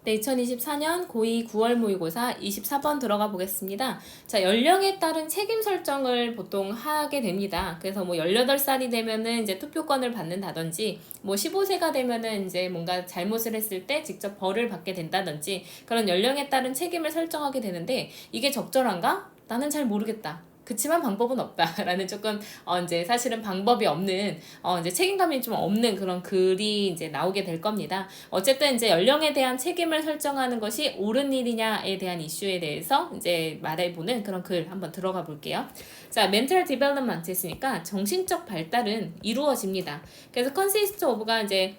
네, 2024년 고2 9월 모의고사 24번 들어가 보겠습니다. 자, 연령에 따른 책임 설정을 보통 하게 됩니다. 그래서 뭐 18살이 되면은 이제 투표권을 받는다든지, 뭐 15세가 되면은 이제 뭔가 잘못을 했을 때 직접 벌을 받게 된다든지, 그런 연령에 따른 책임을 설정하게 되는데, 이게 적절한가? 나는 잘 모르겠다. 그치만 방법은 없다라는 조금 이제 사실은 방법이 없는 이제 책임감이 좀 없는 그런 글이 이제 나오게 될 겁니다. 어쨌든 이제 연령에 대한 책임을 설정하는 것이 옳은 일이냐에 대한 이슈에 대해서 이제 말해보는 그런 글 한번 들어가 볼게요. 자, mental development 했으니까 정신적 발달은 이루어집니다. 그래서 consist of가 이제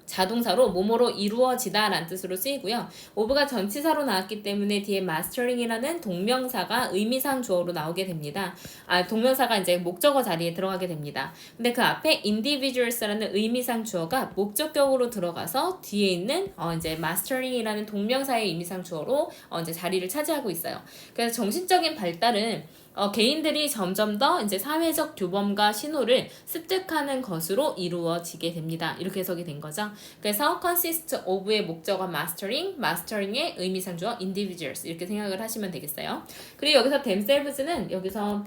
자동사로 뭐뭐로 이루어지다 라는 뜻으로 쓰이고요. of가 전치사로 나왔기 때문에 뒤에 mastering이라는 동명사가 의미상 주어로 나오게 됩니다. 동명사가 이제 목적어 자리에 들어가게 됩니다. 근데 그 앞에 individuals라는 의미상 주어가 목적격으로 들어가서 뒤에 있는 이제 mastering이라는 동명사의 의미상 주어로 이제 자리를 차지하고 있어요. 그래서 정신적인 발달은 개인들이 점점 더 이제 사회적 규범과 신호를 습득하는 것으로 이루어지게 됩니다. 이렇게 해석이 된 거죠. 그래서 consist of의 목적어 mastering, mastering의 의미상 주어 individuals 이렇게 생각을 하시면 되겠어요. 그리고 여기서 themselves는 여기서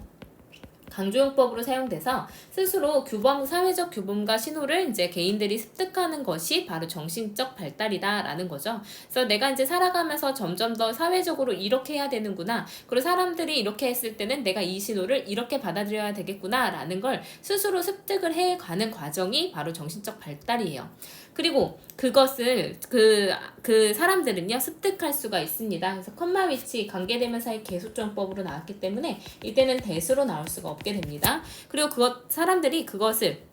강조용법으로 사용돼서 스스로 사회적 규범과 신호를 이제 개인들이 습득하는 것이 바로 정신적 발달이다라는 거죠. 그래서 내가 이제 살아가면서 점점 더 사회적으로 이렇게 해야 되는구나. 그리고 사람들이 이렇게 했을 때는 내가 이 신호를 이렇게 받아들여야 되겠구나라는 걸 스스로 습득을 해가는 과정이 바로 정신적 발달이에요. 그리고 그것을 그 사람들은요 습득할 수가 있습니다. 그래서 컴마 위치 관계대명사의 계속정법으로 나왔기 때문에 이때는 대수로 나올 수가 없게 됩니다. 그리고 사람들이 그것을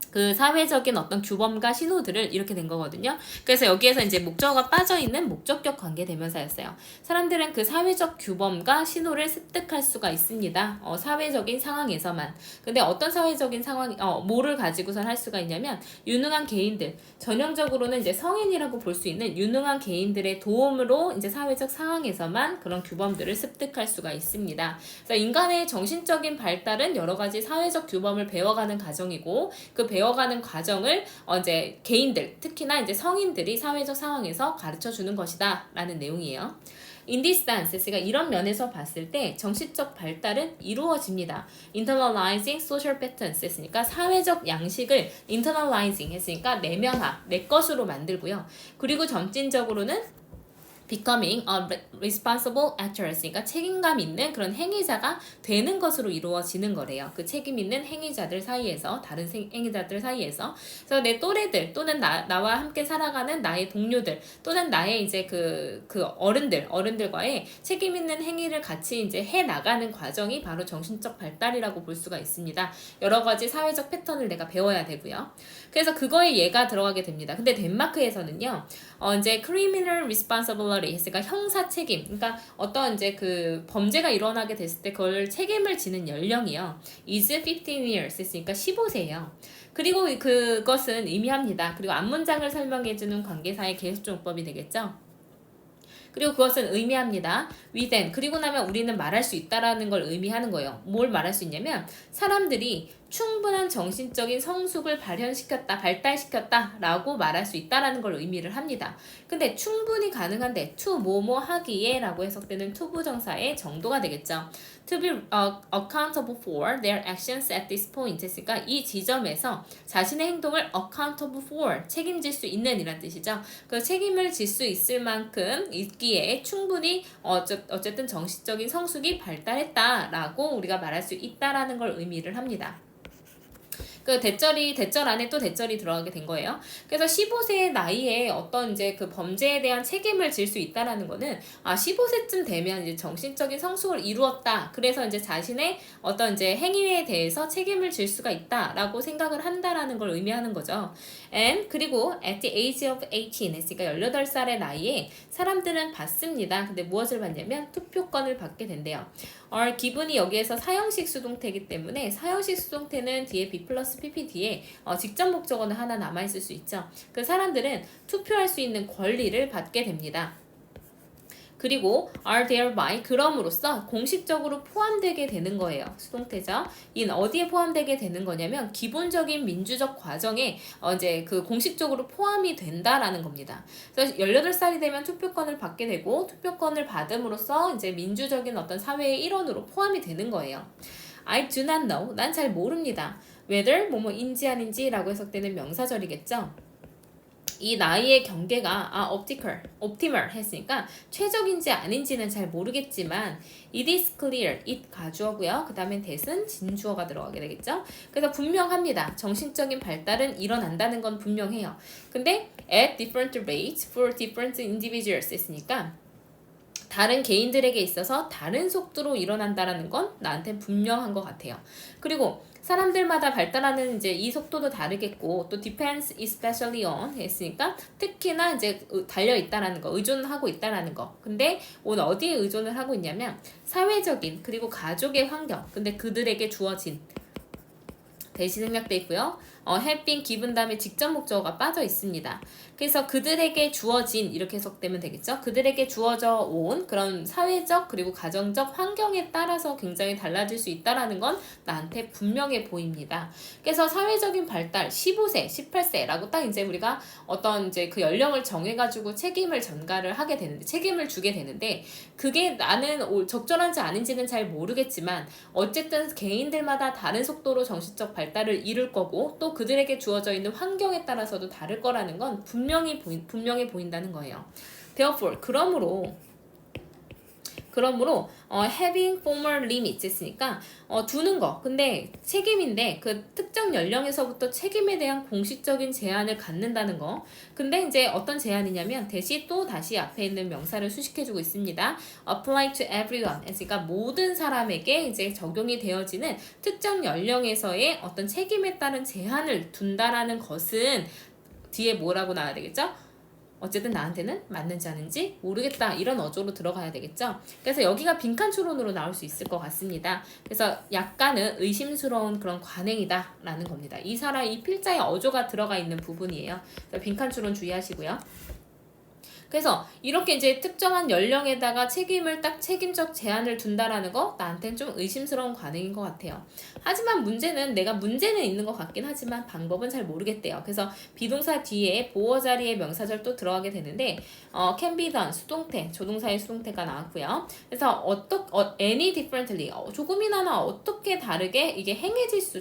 그 사회적인 어떤 규범과 신호들을 이렇게 된 거거든요. 그래서 여기에서 이제 목적어가 빠져있는 목적격 관계대명사였어요. 사람들은 그 사회적 규범과 신호를 습득할 수가 있습니다. 사회적인 상황에서만. 근데 어떤 사회적인 상황, 뭐를 가지고선 할 수가 있냐면, 유능한 개인들, 전형적으로는 이제 성인이라고 볼 수 있는 유능한 개인들의 도움으로 이제 사회적 상황에서만 그런 규범들을 습득할 수가 있습니다. 그래서 인간의 정신적인 발달은 여러 가지 사회적 규범을 배워가는 과정이고, 그 배워가는 과정을 이제 개인들, 특히나 이제 성인들이 사회적 상황에서 가르쳐 주는 것이다 라는 내용이에요. In this sense, 그러니까 이런 면에서 봤을 때 정신적 발달은 이루어집니다. Internalizing social patterns 했으니까 사회적 양식을 internalizing 했으니까 내면화, 내 것으로 만들고요. 그리고 점진적으로는 becoming a responsible actor, 그러니까 책임감 있는 그런 행위자가 되는 것으로 이루어지는 거래요. 그 책임 있는 행위자들 사이에서, 다른 행위자들 사이에서. 그래서 내 또래들 또는 나와 함께 살아가는 나의 동료들 또는 나의 이제 그 어른들과의 책임 있는 행위를 같이 이제 해 나가는 과정이 바로 정신적 발달이라고 볼 수가 있습니다. 여러 가지 사회적 패턴을 내가 배워야 되고요. 그래서 그거에 얘가 들어가게 됩니다. 근데 덴마크에서는요, 이제 criminal responsibility 했으니까 형사 책임, 그러니까 어떤 이제 그 범죄가 일어나게 됐을 때 그걸 책임을 지는 연령이요, is 15 years 했으니까 15세예요. 그리고 그것은 의미합니다. 그리고 앞문장을 설명해주는 관계사의 계속종법이 되겠죠. 그리고 그것은 의미합니다. we then, 그리고 나면 우리는 말할 수 있다라는 걸 의미하는 거예요. 뭘 말할 수 있냐면 사람들이 충분한 정신적인 성숙을 발달시켰다 라고 말할 수 있다라는 걸 의미를 합니다. 근데 충분히 가능한데 to 뭐뭐 하기에 라고 해석되는 to 부정사의 정도가 되겠죠. To be accountable for their actions at this point 했으니까 이 지점에서 자신의 행동을 accountable for, 책임질 수 있는 이란 뜻이죠. 그 책임을 질 수 있을 만큼 있기에 충분히 어쨌든 정신적인 성숙이 발달했다라고 우리가 말할 수 있다라는 걸 의미를 합니다. 그 대절 안에 또 대절이 들어가게 된 거예요. 그래서 15세의 나이에 어떤 이제 그 범죄에 대한 책임을 질 수 있다라는 거는 15세쯤 되면 이제 정신적인 성숙을 이루었다. 그래서 이제 자신의 어떤 이제 행위에 대해서 책임을 질 수가 있다라고 생각을 한다라는 걸 의미하는 거죠. And 그리고 at the age of 18 했으니까 18살의 나이에 사람들은 받습니다. 근데 무엇을 받냐면 투표권을 받게 된대요. 기분이 여기에서 사형식 수동태이기 때문에 사형식 수동태는 뒤에 be 플러스 pp 뒤에 직접 목적어는 하나 남아있을 수 있죠. 그 사람들은 투표할 수 있는 권리를 받게 됩니다. 그리고 are thereby 그럼으로써 공식적으로 포함되게 되는 거예요. 수동태죠. in 어디에 포함되게 되는 거냐면 기본적인 민주적 과정에 이제 그 공식적으로 포함이 된다라는 겁니다. 그래서 18살이 되면 투표권을 받게 되고 투표권을 받음으로써 이제 민주적인 어떤 사회의 일원으로 포함이 되는 거예요. I do not know. 난 잘 모릅니다. whether 뭐뭐인지 아닌지라고 해석되는 명사절이겠죠. 이 나이의 경계가 optimal 했으니까 최적인지 아닌지는 잘 모르겠지만 it is clear, it 가주어고요. 그 다음에 that은 진주어가 들어가게 되겠죠. 그래서 분명합니다. 정신적인 발달은 일어난다는 건 분명해요. 근데 at different rates for different individuals 했으니까 다른 개인들에게 있어서 다른 속도로 일어난다라는 건 나한테 분명한 것 같아요. 그리고 사람들마다 발달하는 이제 이 속도도 다르겠고 또 depends especially on 했으니까 특히나 이제 달려 있다라는 거, 의존하고 있다라는 거. 근데 오늘 어디에 의존을 하고 있냐면 사회적인 그리고 가족의 환경. 근데 그들에게 주어진 대신 생략돼 있고요. have been given 다음에 직접 목적어가 빠져 있습니다. 그래서 그들에게 주어진 이렇게 해석되면 되겠죠. 그들에게 주어져 온 그런 사회적 그리고 가정적 환경에 따라서 굉장히 달라질 수 있다라는 건 나한테 분명해 보입니다. 그래서 사회적인 발달 15세, 18세라고 딱 이제 우리가 어떤 이제 그 연령을 정해가지고 책임을 전가를 하게 되는데 책임을 주게 되는데 그게 나는 적절한지 아닌지는 잘 모르겠지만 어쨌든 개인들마다 다른 속도로 정신적 발달을 이룰 거고 또 그들에게 주어져 있는 환경에 따라서도 다를 거라는 건 분명해 보인다는 거예요. Therefore, 그러므로 having formal limits 했으니까 두는 거. 근데 책임인데 그 특정 연령에서부터 책임에 대한 공식적인 제한을 갖는다는 거. 근데 이제 어떤 제한이냐면 다시 앞에 있는 명사를 수식해주고 있습니다. apply to everyone. 그러니까 모든 사람에게 이제 적용이 되어지는 특정 연령에서의 어떤 책임에 따른 제한을 둔다라는 것은 뒤에 뭐라고 나와야 되겠죠? 어쨌든 나한테는 맞는지 아닌지 모르겠다 이런 어조로 들어가야 되겠죠. 그래서 여기가 빈칸 추론으로 나올 수 있을 것 같습니다. 그래서 약간은 의심스러운 그런 관행이다 라는 겁니다. 이 필자의 어조가 들어가 있는 부분이에요. 빈칸 추론 주의하시고요. 그래서 이렇게 이제 특정한 연령에다가 책임적 제한을 둔다라는 거 나한테는 좀 의심스러운 관행인 것 같아요. 하지만 문제는 있는 것 같긴 하지만 방법은 잘 모르겠대요. 그래서 비동사 뒤에 보어 자리에 명사절 또 들어가게 되는데 can be done 수동태, 조동사의 수동태가 나왔고요. 그래서 any differently 조금이나마 어떻게 다르게 이게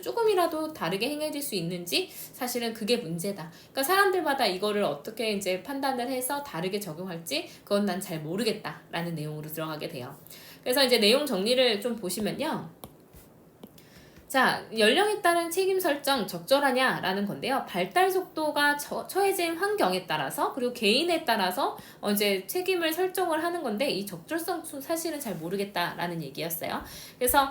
조금이라도 다르게 행해질 수 있는지 사실은 그게 문제다. 그러니까 사람들마다 이거를 어떻게 이제 판단을 해서 다르게 적용할지 그건 난 잘 모르겠다라는 내용으로 들어가게 돼요. 그래서 이제 내용 정리를 좀 보시면요. 자, 연령에 따른 책임 설정 적절하냐라는 건데요. 발달 속도가 처해진 환경에 따라서 그리고 개인에 따라서 이제 책임을 설정을 하는 건데 이 적절성 사실은 잘 모르겠다라는 얘기였어요. 그래서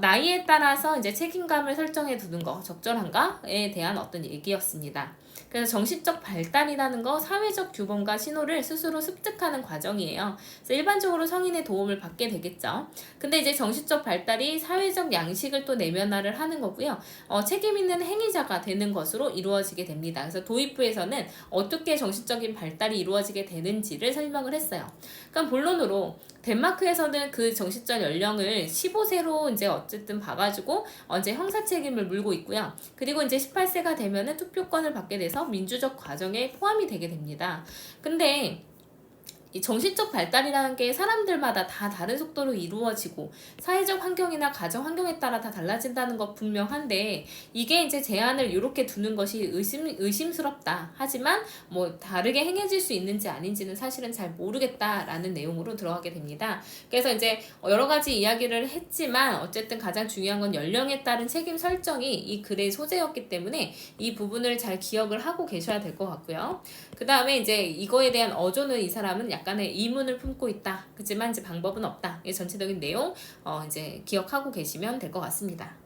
나이에 따라서 이제 책임감을 설정해 두는 거 적절한가에 대한 어떤 얘기였습니다. 그래서 정신적 발달이라는 거 사회적 규범과 신호를 스스로 습득하는 과정이에요. 그래서 일반적으로 성인의 도움을 받게 되겠죠. 근데 이제 정신적 발달이 사회적 양식을 또 내면화를 하는 거고요. 책임 있는 행위자가 되는 것으로 이루어지게 됩니다. 그래서 도입부에서는 어떻게 정신적인 발달이 이루어지게 되는지를 설명을 했어요. 그럼 본론으로 덴마크에서는 그 정신적 연령을 15세로 이제 어쨌든 봐가지고 이제 형사 책임을 물고 있고요. 그리고 이제 18세가 되면은 투표권을 받게 돼서 민주적 과정에 포함이 되게 됩니다. 근데 이 정신적 발달이라는 게 사람들마다 다 다른 속도로 이루어지고 사회적 환경이나 가정 환경에 따라 다 달라진다는 것 분명한데 이게 이제 제한을 이렇게 두는 것이 의심스럽다. 하지만 뭐 다르게 행해질 수 있는지 아닌지는 사실은 잘 모르겠다라는 내용으로 들어가게 됩니다. 그래서 이제 여러 가지 이야기를 했지만 어쨌든 가장 중요한 건 연령에 따른 책임 설정이 이 글의 소재였기 때문에 이 부분을 잘 기억을 하고 계셔야 될 것 같고요. 그 다음에 이제 이거에 대한 어조는 이 사람은 약간의 의문을 품고 있다. 그렇지만 이제 방법은 없다. 이 전체적인 내용 이제 기억하고 계시면 될 것 같습니다.